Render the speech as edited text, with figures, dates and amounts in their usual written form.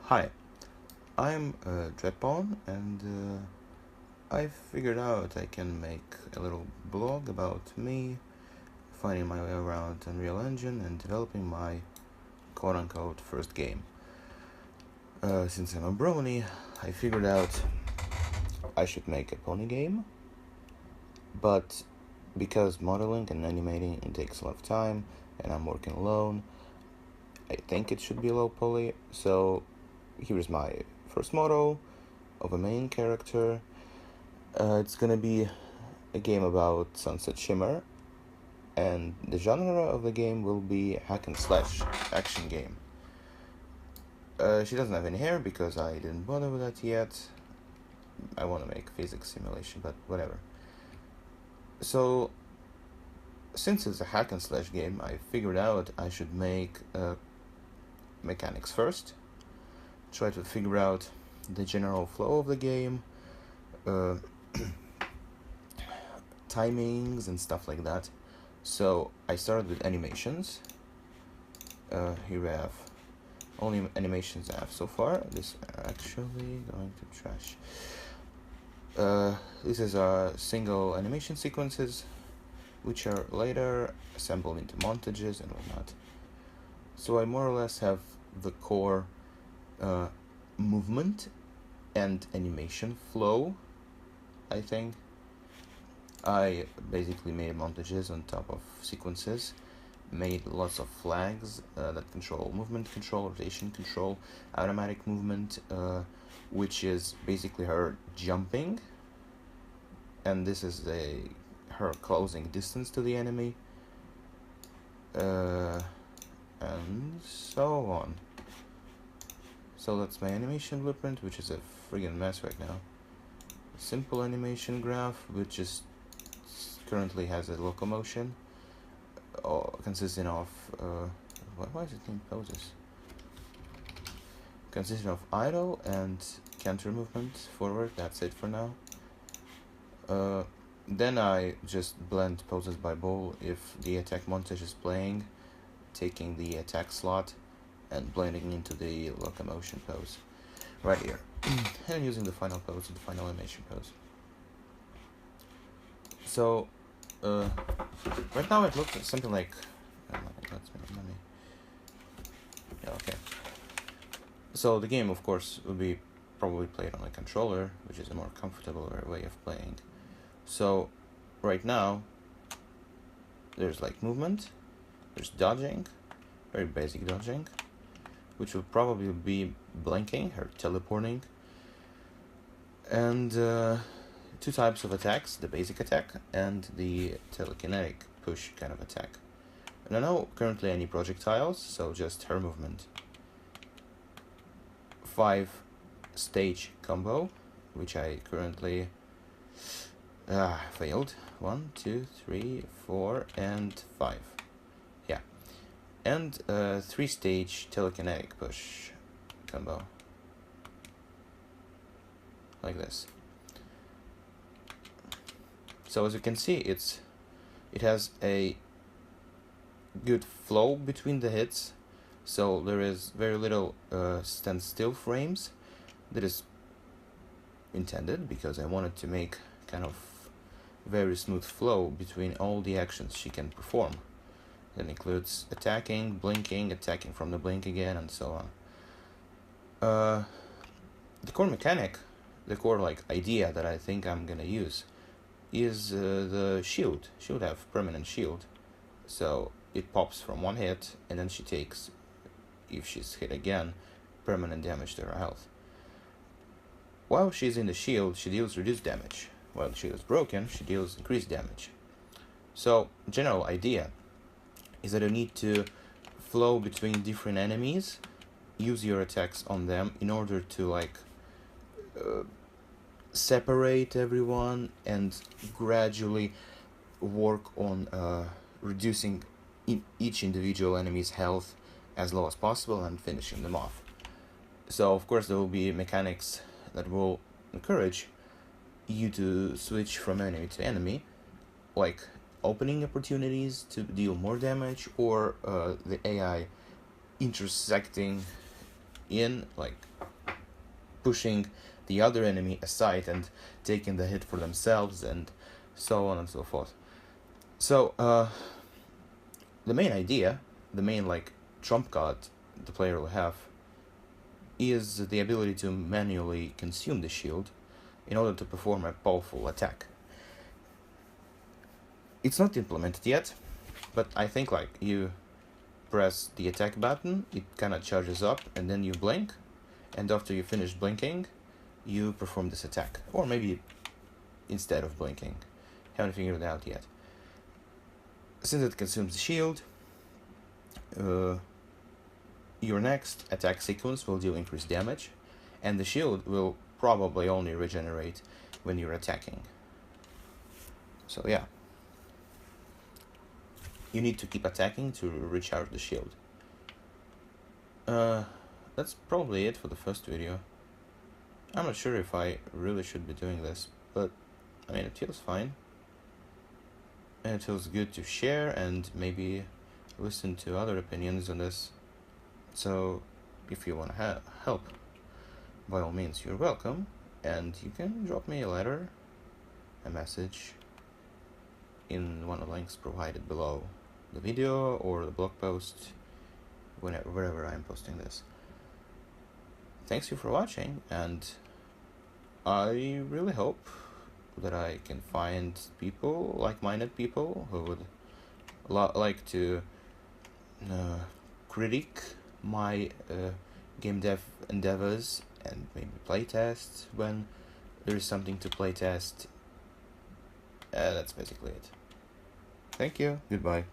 Hi, I'm Dreadpawn, and I figured out I can make a little blog about me finding my way around Unreal Engine and developing my quote-unquote first game. Since I'm a brony, I figured out I should make a pony game, but because modeling and animating it takes a lot of time and I'm working alone, I think it should be low poly, so here's my first model of a main character. It's gonna be a game about Sunset Shimmer, and the genre of the game will be hack and slash action game. She doesn't have any hair because I didn't bother with that yet. I want to make physics simulation, but whatever. So, since it's a hack and slash game, I figured out I should make mechanics first, try to figure out the general flow of the game, timings and stuff like that. So I started with animations. Here we have only animations I have so far. This are actually going to trash. This is single animation sequences, which are later assembled into montages and whatnot. So I more or less have the core movement and animation flow, I think. I basically made montages on top of sequences, made lots of flags that control movement control, rotation control, automatic movement, which is basically her jumping, and this is her closing distance to the enemy, and so on. So that's my animation blueprint, which is a friggin' mess right now. Simple animation graph, which just currently has a locomotion consisting of why is it named poses? Consisting of idle and counter movement forward. That's it for now. Then I just blend poses by bowl if the attack montage is playing, taking the attack slot and blending into the locomotion pose right here, and using the final pose and the final animation pose. So right now it looks something like let's make money. Yeah, okay. So the game, of course, will be probably played on a controller, which is a more comfortable way of playing. So right now there's like movement, there's dodging, very basic dodging, which will probably be blinking or teleporting, and two types of attacks: the basic attack and the telekinetic push kind of attack. I don't know currently any projectiles, so just her movement. 5-stage combo, which I currently failed. 1, 2, 3, 4, and 5. Yeah. And 3-stage telekinetic push combo. Like this. So as you can see, it has a good flow between the hits, so there is very little standstill frames. That is intended because I wanted to make kind of very smooth flow between all the actions she can perform. That includes attacking, blinking, attacking from the blink again, and so on. The core mechanic, the core idea that I think I'm gonna use is the shield. She would have permanent shield, so it pops from one hit, and then she takes, if she's hit again, permanent damage to her health. While she's in the shield, she deals reduced damage. While the shield is broken, she deals increased damage. So, general idea is that you need to flow between different enemies, use your attacks on them in order to separate everyone and gradually work on reducing each individual enemy's health as low as possible and finishing them off. So of course there will be mechanics that will encourage you to switch from enemy to enemy, like opening opportunities to deal more damage, or the AI intersecting in, like pushing the other enemy aside and taking the hit for themselves, and so on and so forth. So the main idea, the main like trump card the player will have, is the ability to manually consume the shield in order to perform a powerful attack. It's not implemented yet, but I think like you press the attack button, it kind of charges up, and then you blink, and after you finish blinking, you perform this attack. Or maybe instead of blinking. Haven't figured it out yet. Since it consumes the shield, your next attack sequence will deal increased damage, and the shield will probably only regenerate when you're attacking. So yeah, you need to keep attacking to recharge the shield. That's probably it for the first video. I'm not sure if I really should be doing this, but I mean, it feels fine. And it feels good to share and maybe listen to other opinions on this. So if you want to help, by all means, you're welcome. And you can drop me a letter, a message, in one of the links provided below the video or the blog post, wherever I'm posting this. Thanks you for watching, and I really hope that I can find people, like-minded people, who would like to critique my game dev endeavors and maybe playtest when there's something to playtest. That's basically it. Thank you. Goodbye.